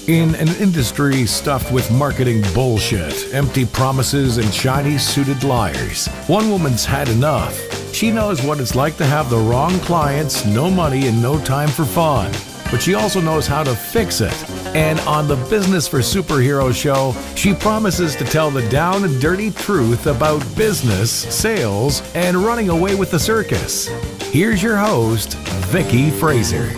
In an industry stuffed with marketing bullshit, empty promises, and Chinese-suited liars, one woman's had enough. She knows what it's like to have the wrong clients, no money, and no time for fun. But she also knows how to fix it. And on the Business for Superheroes show, she promises to tell the down and dirty truth about business, sales, and running away with the circus. Here's your host, Vicky Fraser.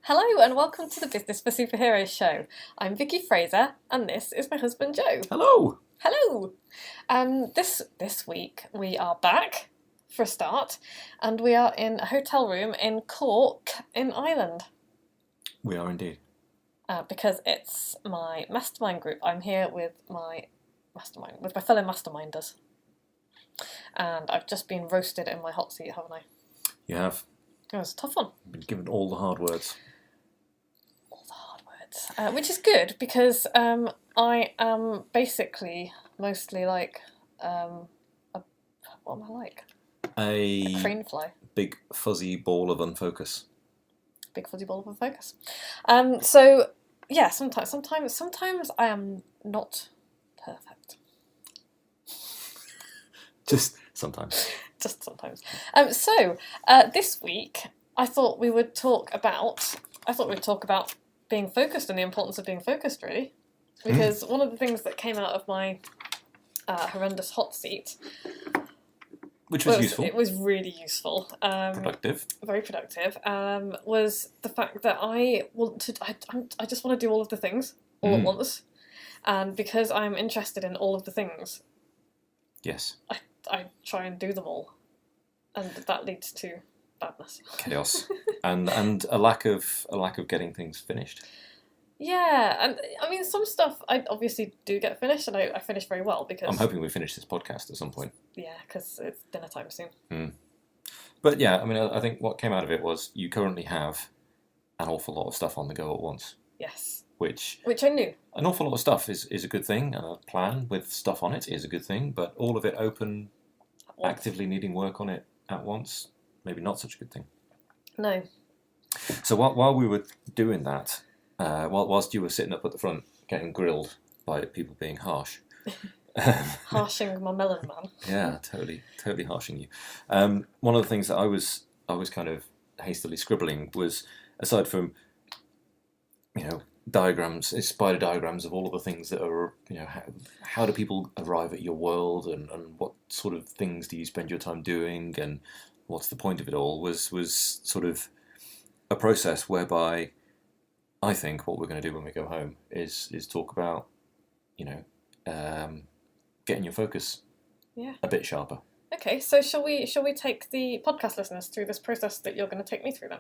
Hello and welcome to the Business for Superheroes show. I'm Vicky Fraser and this is my husband Joe. Hello. Hello. This week we are back for a start and we are in a hotel room in Cork in Ireland. We are indeed. Because it's my mastermind group. I'm here with my fellow masterminders. And I've just been roasted in my hot seat, haven't I? You have. It was a tough one. Been given all the hard words. Which is good because I am basically mostly like what am I like? A crane fly. Big fuzzy ball of unfocus. Big fuzzy ball of unfocus. So yeah, sometimes I am not perfect. Just sometimes. Just sometimes. So this week I thought we'd talk about being focused and the importance of being focused, really. Because one of the things that came out of my horrendous hot seat... Which was useful. It was really useful. Productive. Very productive. Was the fact that I just want to do all of the things all at once. And because I'm interested in all of the things... Yes. I try and do them all. And that leads to... badness. Chaos. and a lack of getting things finished. Yeah, and I mean some stuff I obviously do get finished, and I finish very well because I'm hoping we finish this podcast at some point. Yeah, because it's dinner time soon. But yeah, I mean, I think what came out of it was you currently have an awful lot of stuff on the go at once. Yes. Which I knew. An awful lot of stuff is a good thing, and a plan with stuff on it is a good thing, but all of it open, actively needing work on it at once, maybe not such a good thing. No. So while we were doing that, whilst you were sitting up at the front getting grilled by people being harsh. Harshing my melon man. Yeah, totally harshing you. One of the things that I was kind of hastily scribbling was, aside from, diagrams, spider diagrams of all of the things that are, how do people arrive at your world and what sort of things do you spend your time doing and what's the point of it all, was sort of a process whereby I think what we're going to do when we go home is talk about, getting your focus a bit sharper. Okay, so shall we take the podcast listeners through this process that you're going to take me through then?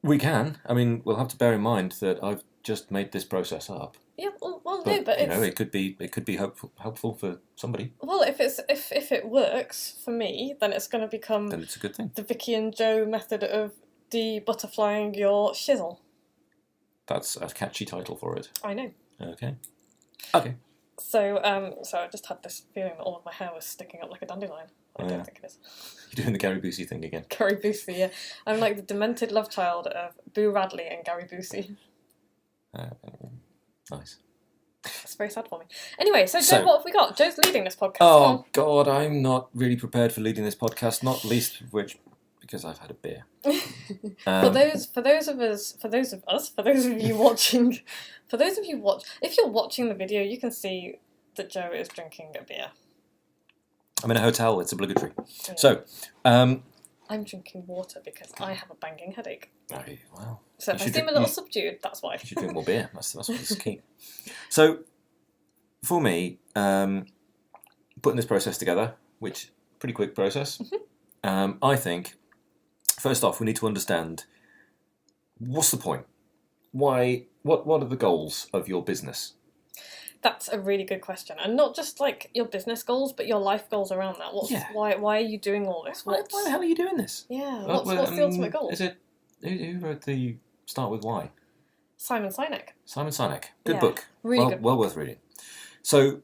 We can. I mean, we'll have to bear in mind that I've just made this process up. Yeah, well but, no, but it could be helpful for somebody. Well, if it works for me, then it's going to become. Then it's a good thing. The Vicky and Joe method of de-butterflying your shizzle. That's a catchy title for it. I know. Okay. So I just had this feeling that all of my hair was sticking up like a dandelion. I don't think it is. You're doing the Gary Busey thing again. Gary Busey, yeah. I'm like the demented love child of Boo Radley and Gary Busey. Nice. It's very sad for me. Anyway, so Joe, what have we got? Joe's leading this podcast. Oh, God, I'm not really prepared for leading this podcast, not least of which because I've had a beer. For those of you watching, if you're watching the video, you can see that Joe is drinking a beer. I'm in a hotel, it's obligatory. Yeah. So, I'm drinking water because I have a banging headache. Oh, wow. So if I seem a little subdued, that's why. You should drink more beer, that's what's key. So, for me, putting this process together, which, pretty quick process, I think, first off, we need to understand, what's the point? Why? What are the goals of your business? That's a really good question, and not just like your business goals, but your life goals around that. Why are you doing all this? Why the hell are you doing this? Yeah, what's the ultimate goal? Is it who wrote the Start With Why? Simon Sinek. Simon Sinek, good book. Really good. Well worth reading. So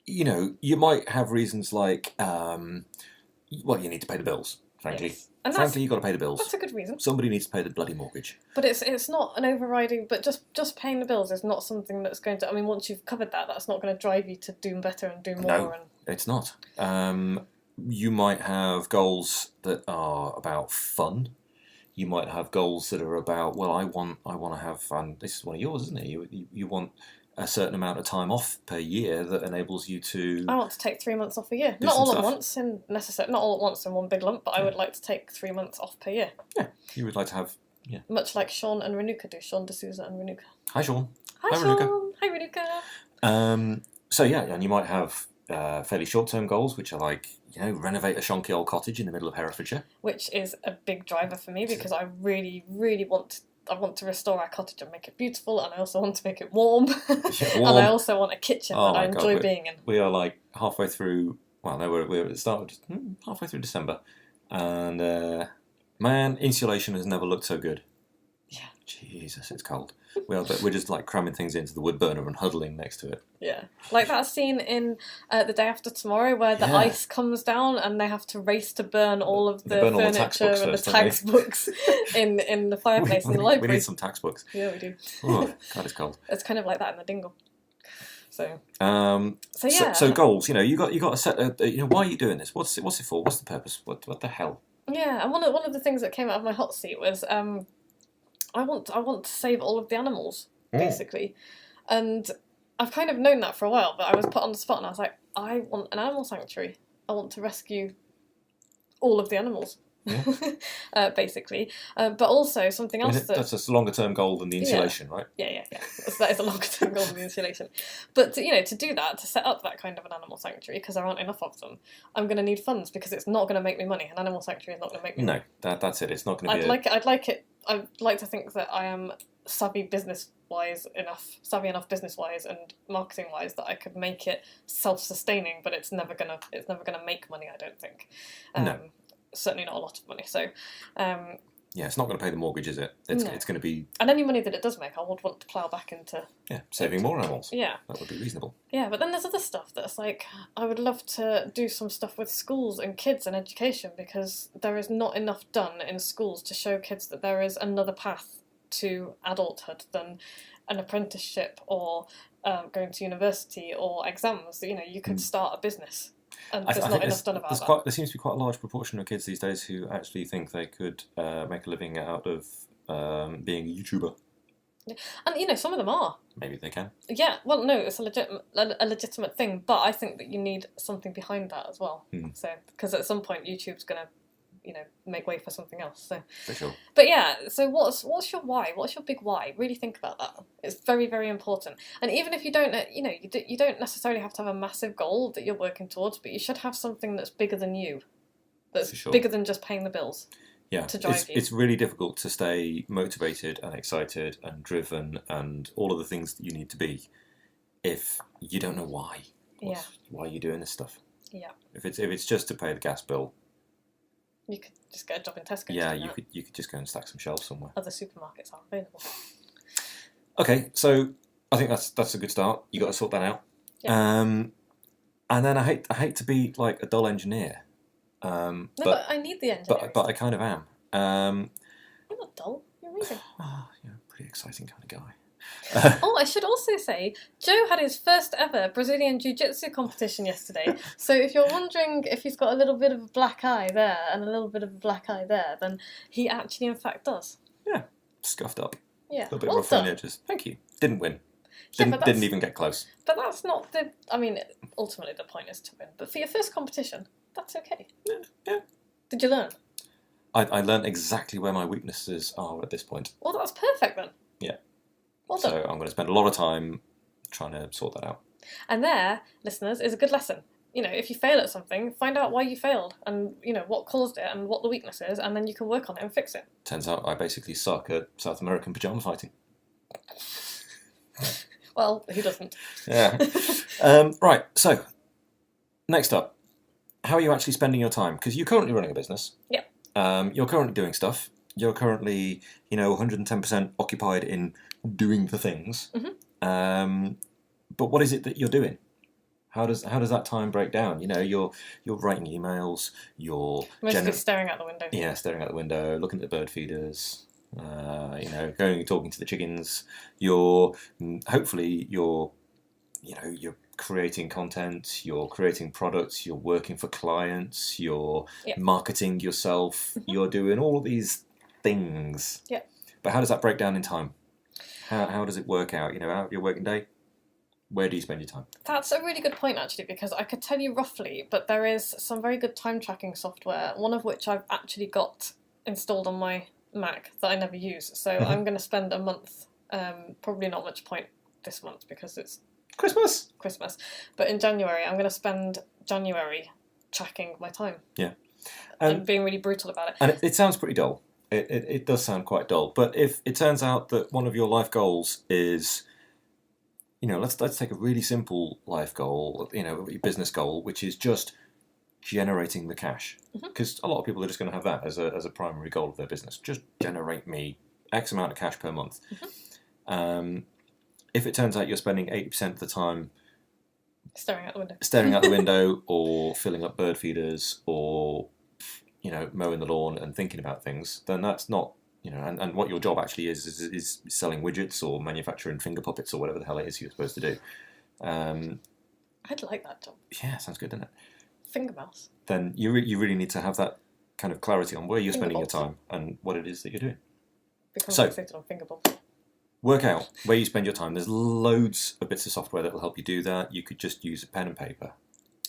you might have reasons like, well, you need to pay the bills, frankly. Yes. And Frankly, you've got to pay the bills. That's a good reason. Somebody needs to pay the bloody mortgage. But it's not an overriding. But just paying the bills is not something that's going to. I mean, once you've covered that, that's not going to drive you to do better and do more. No, it's not. You might have goals that are about fun. You might have goals that are about, well, I want to have fun. This is one of yours, isn't it? You want a certain amount of time off per year that enables you to. I want to take 3 months off a year, not all at once in one big lump, but I would like to take 3 months off per year. Yeah, you would like to have. Yeah. Much like Sean and Renuka do. Sean D'Souza and Renuka. Hi, Sean. Hi, Sean. Hi, Renuka. So yeah, and you might have fairly short-term goals, which are like, renovate a shonky old cottage in the middle of Herefordshire. Which is a big driver for me because I really, really want to restore our cottage and make it beautiful, and I also want to make it warm. And I also want a kitchen that I enjoy being in. We are like halfway through. Well, no, we're at the start of halfway through December, and man, insulation has never looked so good. Yeah. Jesus, it's cold. We're just like cramming things into the wood burner and huddling next to it. Yeah, like that scene in The Day After Tomorrow where the ice comes down and they have to race to burn all of the furniture and the tax books in the fireplace in the library. We need some tax books. Yeah, we do. Oh, God, it's cold. It's kind of like that in the Dingle. So. So goals. You got to set. Why are you doing this? What's it for? What's the purpose? What the hell? Yeah, and one of the things that came out of my hot seat was I want to save all of the animals, basically. And I've kind of known that for a while, but I was put on the spot and I was like, I want an animal sanctuary. I want to rescue all of the animals, basically. But also something else that's a longer term goal than the insulation, right? Yeah. That is a longer term goal than the insulation. But to do that, to set up that kind of an animal sanctuary, because there aren't enough of them, I'm going to need funds because it's not going to make me money. An animal sanctuary is not going to make me money. No, that's it. It's not going to be. I'd like to think that I am savvy enough business-wise and marketing-wise that I could make it self-sustaining, but it's never gonna make money. I don't think. No. Certainly not a lot of money. So. It's not going to pay the mortgage, is it? It's going to be. And any money that it does make, I would want to plough back into. Yeah, saving more animals. Yeah, that would be reasonable. Yeah, but then there's other stuff that's like, I would love to do some stuff with schools and kids and education, because there is not enough done in schools to show kids that there is another path to adulthood than an apprenticeship or going to university or exams. You could start a business. And there's not enough done about that. There seems to be quite a large proportion of kids these days who actually think they could make a living out of being a YouTuber. Yeah. And some of them are. Maybe they can. Yeah, well, no, it's a legitimate thing, but I think that you need something behind that as well. So, because at some point YouTube's going to, make way for something else. So. For sure. But yeah, so what's your why? What's your big why? Really think about that. It's very, very important. And even if you don't, you don't necessarily have to have a massive goal that you're working towards, but you should have something that's bigger than you. That's bigger than just paying the bills. Yeah, to drive you. It's really difficult to stay motivated and excited and driven and all of the things that you need to be if you don't know why. Why you're doing this stuff. Yeah. If it's just to pay the gas bill. You could just get a job in Tesco. Yeah, you could just go and stack some shelves somewhere. Other supermarkets are available. Okay, so I think that's a good start. You got to sort that out. Yeah. And then I hate to be like a dull engineer. But I need the engineering. But I kind of am. You're not dull. You're amazing. Pretty exciting kind of guy. I should also say, Joe had his first ever Brazilian Jiu-Jitsu competition yesterday. So if you're wondering if he's got a little bit of a black eye there and a little bit of a black eye there, then he actually in fact does. Yeah, scuffed up. Yeah, a little bit rough on the edges. Thank you. Didn't win. Didn't even get close. But that's not the... I mean, ultimately the point is to win. But for your first competition, that's okay. Yeah. Did you learn? I learned exactly where my weaknesses are at this point. Well, that's perfect then. Yeah. Well done. So I'm going to spend a lot of time trying to sort that out. And there, listeners, is a good lesson. If you fail at something, find out why you failed and, what caused it and what the weakness is, and then you can work on it and fix it. Turns out I basically suck at South American pyjama fighting. Well, who doesn't? Yeah. Right, so, next up, how are you actually spending your time? Because you're currently running a business. Yeah. You're currently doing stuff. You're currently, 110% occupied in doing the things. Mm-hmm. But what is it that you're doing? How does that time break down? You're writing emails, you're Mostly staring out the window. Yeah, staring out the window, looking at the bird feeders. Going and talking to the chickens. Hopefully you're creating content, you're creating products, you're working for clients, you're marketing yourself, you're doing all these things. Yeah. But how does that break down in time? How does it work out? Out of your working day, where do you spend your time? That's a really good point, actually, because I could tell you roughly, but there is some very good time tracking software, one of which I've actually got installed on my Mac that I never use. So I'm going to spend a month, probably not much point this month because it's Christmas. But in January, I'm going to spend January tracking my time. Yeah. And being really brutal about it. And it sounds pretty dull. It does sound quite dull. But if it turns out that one of your life goals is, let's take a really simple life goal, your business goal, which is just generating the cash. Because a lot of people are just going to have that as a primary goal of their business. Just generate me X amount of cash per month. If it turns out you're spending 80% of the time staring out the window or filling up bird feeders or mowing the lawn and thinking about things, then that's not, and what your job actually is selling widgets or manufacturing finger puppets or whatever the hell it is you're supposed to do. I'd like that job. Yeah, sounds good, doesn't it? Finger mouse. Then you really need to have that kind of clarity on where you're spending your time and what it is that you're doing. Become fixated on finger balls. Work out where you spend your time. There's loads of bits of software that will help you do that. You could just use a pen and paper.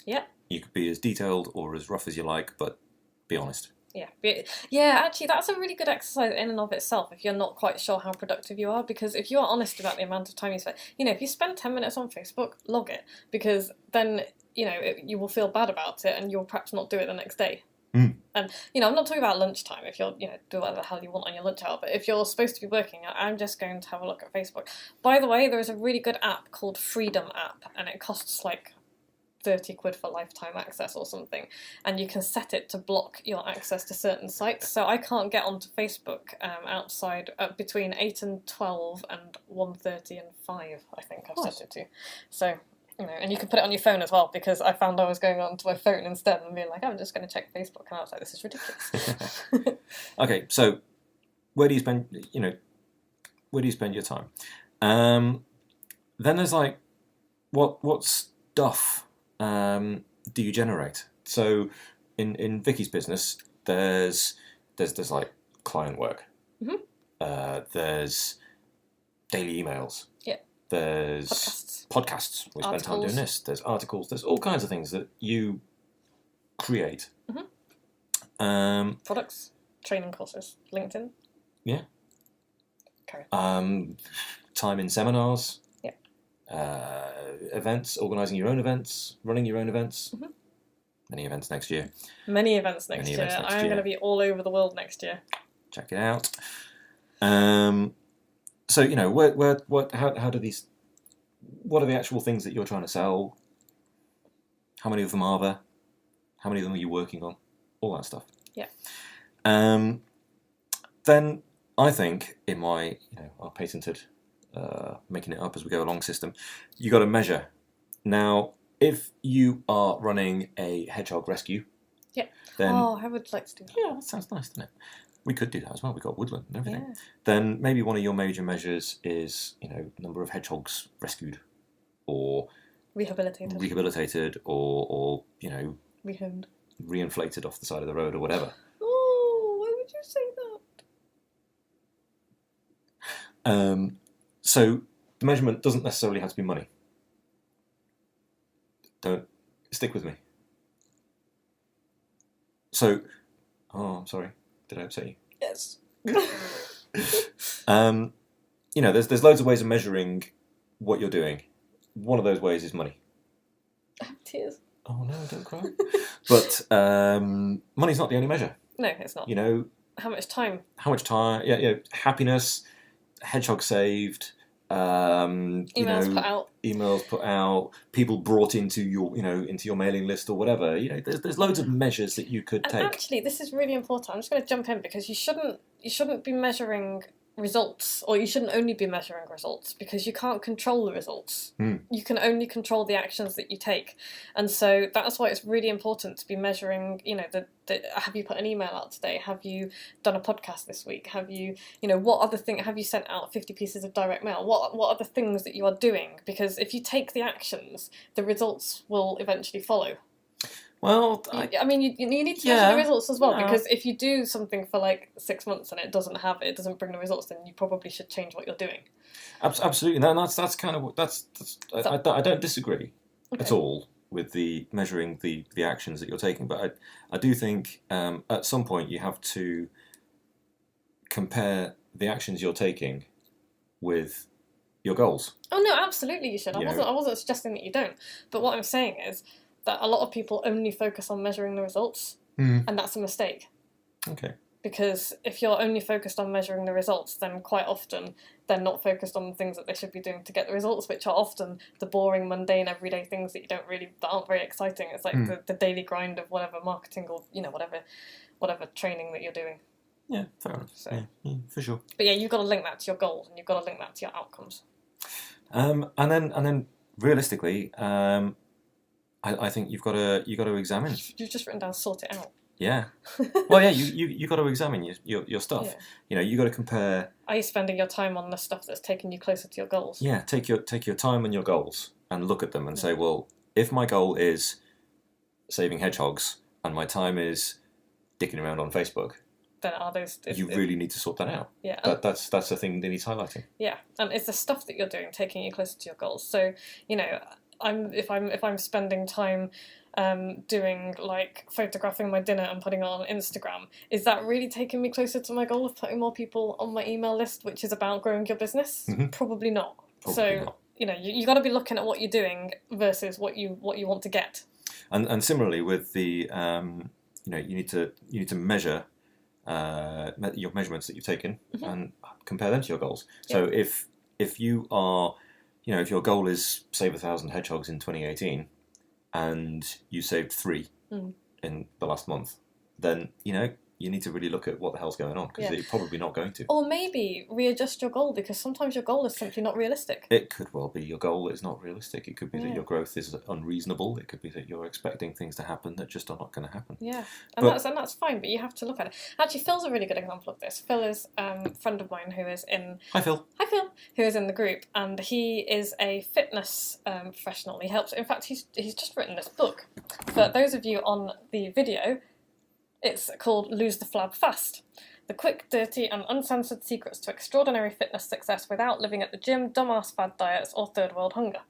Yeah. You could be as detailed or as rough as you like, but be honest. Yeah, actually, that's a really good exercise in and of itself if you're not quite sure how productive you are, because if you are honest about the amount of time you spend, if you spend 10 minutes on Facebook, log it, because then, you will feel bad about it and you'll perhaps not do it the next day. And, I'm not talking about lunchtime, if you're, do whatever the hell you want on your lunch hour, but if you're supposed to be working, I'm just going to have a look at Facebook. By the way, there is a really good app called Freedom app, and it costs like 30 quid for lifetime access or something, and you can set it to block your access to certain sites. So I can't get onto Facebook outside between 8 and 12 and 1:30 and 5, I think I've set it to. So, and you can put it on your phone as well, because I found I was going on to my phone instead and being like, I'm just going to check Facebook, and I was like, this is ridiculous. Okay, so where do you spend your time? Then there's like, what stuff do you generate? So in Vicky's business, there's like client work. There's daily emails. Yeah. There's podcasts. We spend time doing this. There's articles. There's all kinds of things that you create. Products, training courses, LinkedIn. Yeah. Carry on. Time in seminars. Yeah. Events, organising your own events, running your own events. Many events next year. Many events next year. I'm going to be all over the world next year. Check it out. So how do these? What are the actual things that you're trying to sell? How many of them are there? How many of them are you working on? All that stuff. Yeah. Then I think in my our patented making it up as we go along system, you got to measure. Now, if you are running a hedgehog rescue, then I would like to do that. Yeah, that sounds nice, doesn't it? We could do that as well. We've got woodland and everything. Yeah. Then maybe one of your major measures is number of hedgehogs rescued, or rehabilitated, or rehomed, reinflated off the side of the road or whatever. Oh, why would you say that? So the measurement doesn't necessarily have to be money. Don't stick with me. So, I'm sorry. Did I upset you? Yes. There's loads of ways of measuring what you're doing. One of those ways is money. I have tears. Oh no, don't cry. But money's not the only measure. No, it's not. How much time? Yeah, happiness, hedgehog saved. Emails put out, people brought into your mailing list or whatever. There's loads of measures that you could take. Actually, this is really important. I'm just going to jump in because you shouldn't be measuring results, or you shouldn't only be measuring results, because you can't control the results. You can only control the actions that you take. And so that's why it's really important to be measuring, have you put an email out today? Have you done a podcast this week? Have you, what other thing, have you sent out 50 pieces of direct mail? What are the things that you are doing? Because if you take the actions, the results will eventually follow. Well, you need to measure the results as well, because if you do something for like 6 months and it doesn't bring the results, then you probably should change what you're doing. Absolutely, that's kind of I don't disagree at all with the measuring the actions that you're taking, but I do think at some point you have to compare the actions you're taking with your goals. Oh no, absolutely you should. I wasn't suggesting that you don't, but what I'm saying is that a lot of people only focus on measuring the results, and that's a mistake. Okay. Because if you're only focused on measuring the results, then quite often they're not focused on the things that they should be doing to get the results, which are often the boring, mundane, everyday things that aren't very exciting. It's like the daily grind of whatever marketing or whatever training that you're doing. Yeah, fair enough. So. Yeah, for sure. But yeah, you've got to link that to your goals, and you've got to link that to your outcomes. And then realistically, I think you've got to examine. You've just written down sort it out. Yeah. Well, yeah, you got to examine your stuff. Yeah. You got to compare. Are you spending your time on the stuff that's taking you closer to your goals? Yeah, take your time and your goals and look at them and say, well, if my goal is saving hedgehogs and my time is dicking around on Facebook, then are those? You really need to sort that out. Yeah, that's the thing that needs highlighting. Yeah, and it's the stuff that you're doing taking you closer to your goals. So if I'm spending time doing like photographing my dinner and putting it on Instagram, is that really taking me closer to my goal of putting more people on my email list, which is about growing your business? Probably not. You got to be looking at what you're doing versus what you want to get. And similarly with the you need to measure your measurements that you've taken and compare them to your goals. So if you are if your goal is save 1,000 hedgehogs in 2018 and you saved 3 in the last month, then you need to really look at what the hell's going on, because you're probably not going to. Or maybe readjust your goal, because sometimes your goal is simply not realistic. It could well be your goal is not realistic. It could be that your growth is unreasonable. It could be that you're expecting things to happen that just are not going to happen. Yeah, that's fine, but you have to look at it. Actually, Phil's a really good example of this. Phil is a friend of mine who is in... Hi, Phil. Hi, Phil. Who is in the group, and he is a fitness professional. He helps... In fact, he's just written this book. For those of you on the video... It's called Lose the Flab Fast. The quick, dirty and uncensored secrets to extraordinary fitness success without living at the gym, dumbass fad diets or third world hunger.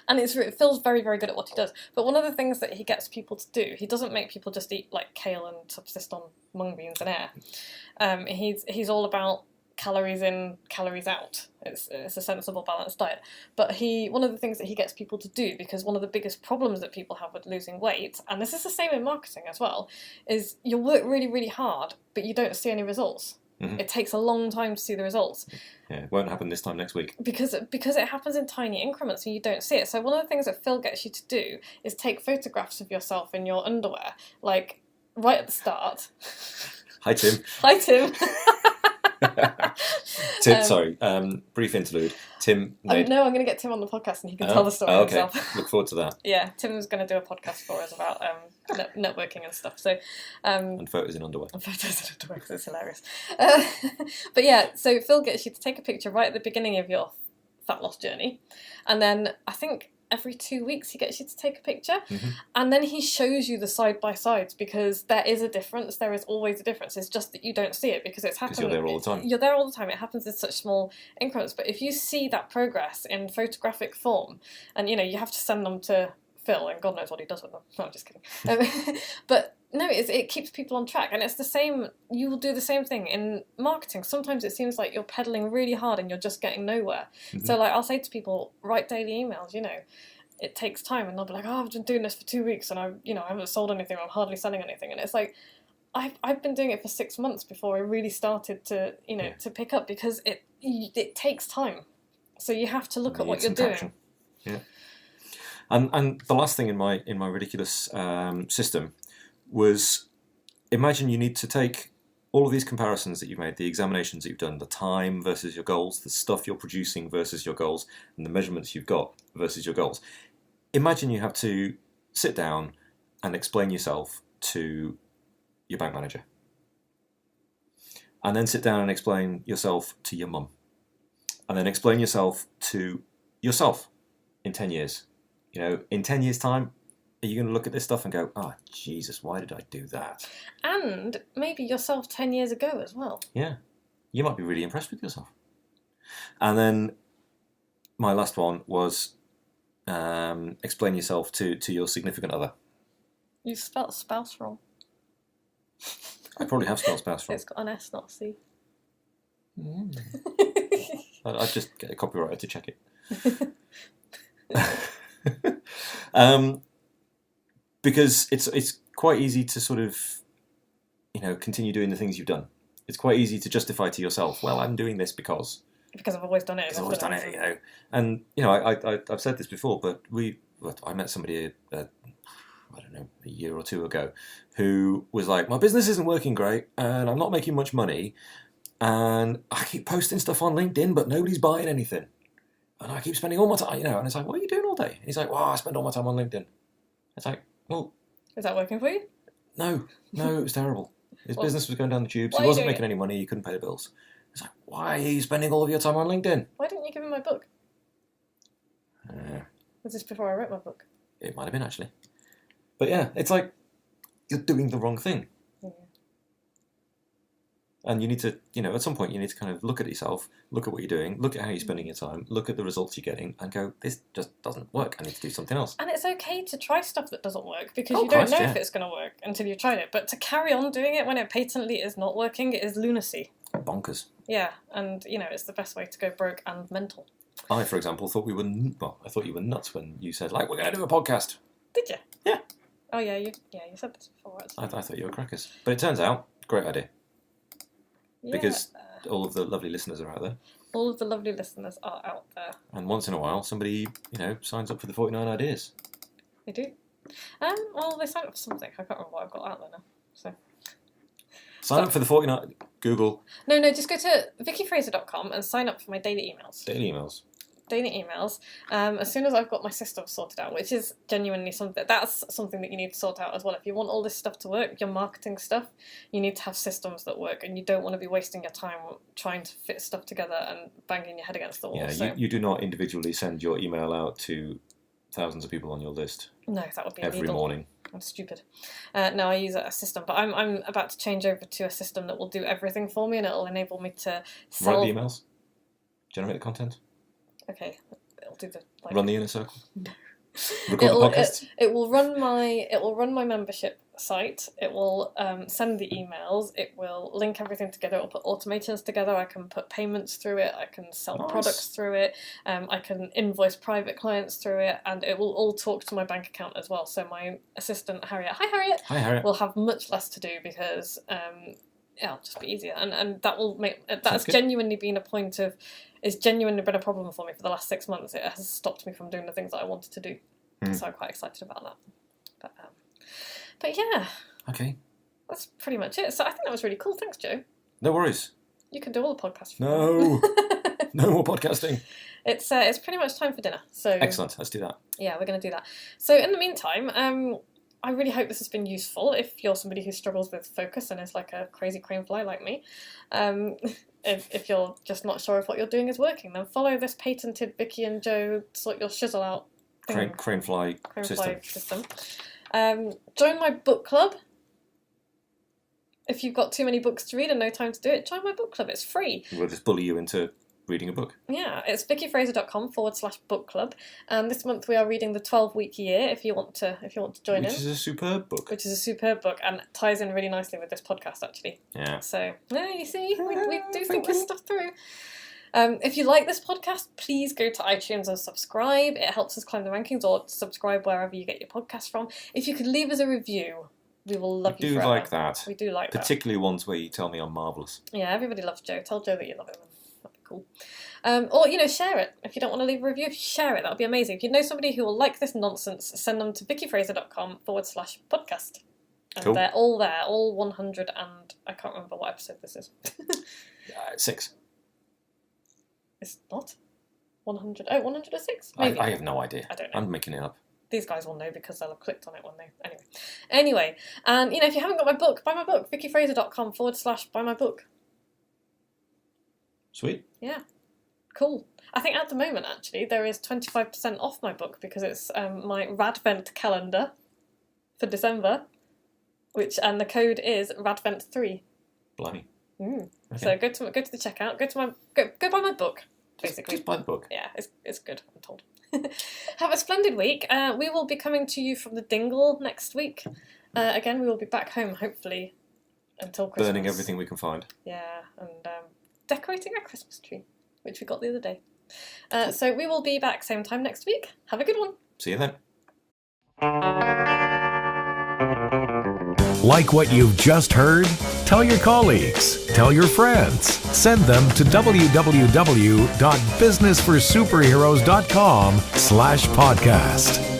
And Phil's very, very good at what he does. But one of the things that he gets people to do, he doesn't make people just eat like kale and subsist on mung beans and air. He's all about calories in, calories out. It's a sensible, balanced diet. But one of the things that he gets people to do, because one of the biggest problems that people have with losing weight, and this is the same in marketing as well, is you work really, really hard, but you don't see any results. It takes a long time to see the results. Yeah, it won't happen this time next week. Because it happens in tiny increments and you don't see it. So one of the things that Phil gets you to do is take photographs of yourself in your underwear, like right at the start. Hi, Tim. Hi, Tim. Tim, sorry, brief interlude. Tim. I'm going to get Tim on the podcast and he can tell the story himself. Look forward to that. Yeah, Tim's going to do a podcast for us about networking and stuff. So and photos in underwear. And photos in underwear, because it's hilarious. But yeah, so Phil gets you to take a picture right at the beginning of your fat loss journey, and then I think every 2 weeks he gets you to take a picture, and then he shows you the side-by-sides, because there is a difference. There is always a difference. It's just that you don't see it because it's happening. Because you're there all the time. You're there all the time. It happens in such small increments. But if you see that progress in photographic form, and you have to send them to Phil, and God knows what he does with them. No, I'm just kidding. But no, it keeps people on track, and it's the same. You will do the same thing in marketing. Sometimes it seems like you're pedaling really hard and you're just getting nowhere. So like I'll say to people, write daily emails. It takes time, and they'll be like, "Oh, I've been doing this for 2 weeks, and I haven't sold anything. I'm hardly selling anything." And it's like, I've been doing it for 6 months before I really started to to pick up, because it takes time. So you have to look at what you're doing. Yeah. And the last thing in my ridiculous system was, imagine you need to take all of these comparisons that you've made, the examinations that you've done, the time versus your goals, the stuff you're producing versus your goals, and the measurements you've got versus your goals. Imagine you have to sit down and explain yourself to your bank manager. And then sit down and explain yourself to your mum. And then explain yourself to yourself in 10 years. In 10 years' time, are you going to look at this stuff and go, oh, Jesus, why did I do that? And maybe yourself 10 years ago as well. Yeah. You might be really impressed with yourself. And then my last one was explain yourself to your significant other. You spelled spouse wrong. I probably have spelled spouse wrong. It's got an S, not a C. I'd just get a copywriter to check it. Because it's quite easy to sort of, continue doing the things you've done. It's quite easy to justify to yourself, well, I'm doing this because I've always done it. I've always done it, And, I've said this before, but I met somebody, I don't know, a year or two ago, who was like, my business isn't working great, and I'm not making much money, and I keep posting stuff on LinkedIn, but nobody's buying anything. And I keep spending all my time, and it's like, what are you doing all day? And he's like, well, I spend all my time on LinkedIn. It's like, well... Is that working for you? No, it was terrible. His business was going down the tubes. He wasn't making any money. He couldn't pay the bills. It's like, why are you spending all of your time on LinkedIn? Why didn't you give him my book? Was this before I wrote my book? It might have been, actually. But yeah, it's like, you're doing the wrong thing. Yeah. And you need to, at some point you need to kind of look at yourself, look at what you're doing, look at how you're spending your time, look at the results you're getting, and go, this just doesn't work. I need to do something else. And it's okay to try stuff that doesn't work, because you don't know if it's going to work until you've tried it. But to carry on doing it when it patently is not working is lunacy. Bonkers. Yeah, and, it's the best way to go broke and mental. I, for example, thought I thought you were nuts when you said, we're going to do a podcast. Did you? Yeah. Oh, yeah, you said this before. I thought you were crackers. But it turns out, great idea. Yeah. Because all of the lovely listeners are out there. All of the lovely listeners are out there. And once in a while, somebody, signs up for the 49 ideas. They do. Well, they sign up for something. I can't remember what I've got out there now. So. Sign up for the 49... Google. No, just go to vickyfraser.com and sign up for my daily emails. Daily emails. As soon as I've got my system sorted out, which is genuinely something that you need to sort out as well. If you want all this stuff to work, your marketing stuff, you need to have systems that work, and you don't want to be wasting your time trying to fit stuff together and banging your head against the wall. Yeah, you do not individually send your email out to thousands of people on your list. No, that would be every illegal. morning. I'm stupid. No, I use a system, but I'm about to change over to a system that will do everything for me, and it'll enable me to sell... Write the emails? Generate the content? Okay, it'll do the... Run the inner circle? Record the podcast? It will run my membership site. It will send the emails. It will link everything together. It will put automations together. I can put payments through it. I can sell products through it. I can invoice private clients through it, and it will all talk to my bank account as well. So my assistant Harriet, hi Harriet, will have much less to do because it'll just be easier, and that will make that's genuinely been a point of. It's genuinely been a problem for me for the last 6 months. It has stopped me from doing the things that I wanted to do. So I'm quite excited about that. But yeah. Okay. That's pretty much it. So I think that was really cool. Thanks, Joe. No worries. You can do all the podcasts. No. No more podcasting. It's pretty much time for dinner. So excellent. Let's do that. Yeah, we're going to do that. So in the meantime, I really hope this has been useful. If you're somebody who struggles with focus and is like a crazy crane fly like me, if you're just not sure if what you're doing is working, then follow this patented Vicky and Joe sort your shizzle out thing. Crane fly system. Join my book club. If you've got too many books to read and no time to do it, join my book club. It's free. We'll just bully you into reading a book. Yeah, it's vickyfraser.com/book club. And this month we are reading the 12-week year. If you want to join in, which is a superb book. And ties in really nicely with this podcast actually. Yeah. So you see, we do think this stuff through. If you like this podcast, please go to iTunes and subscribe. It helps us climb the rankings, or subscribe wherever you get your podcast from. If you could leave us a review, we will love you forever. Like that. We do like that. Particularly ones where you tell me I'm marvellous. Yeah, everybody loves Joe. Tell Joe that you love him. That'd be cool. Or, share it. If you don't want to leave a review, share it. That would be amazing. If you know somebody who will like this nonsense, send them to vickyfraser.com/podcast. And Cool. they're all there, all 100 and... I can't remember what episode this is. 6. It's not 100. Oh, 106? Maybe. I have no idea. I don't know. I'm making it up. These guys will know because they'll have clicked on it when they... Anyway, and, if you haven't got my book, buy my book. VickyFraser.com/buy my book. Sweet. Yeah. Cool. I think at the moment, actually, there is 25% off my book because it's my RADvent Calendar for December, and the code is RADvent3. Blimey. Okay. Okay. So go to the checkout. Go buy my book. Basically, Just buy the book. Yeah, it's good. I'm told. Have a splendid week. We will be coming to you from the Dingle next week. Again, we will be back home hopefully until Christmas. Burning everything we can find. Yeah, and decorating our Christmas tree, which we got the other day. So we will be back same time next week. Have a good one. See you then. Like what you've just heard? Tell your colleagues, tell your friends, send them to www.businessforsuperheroes.com/podcast.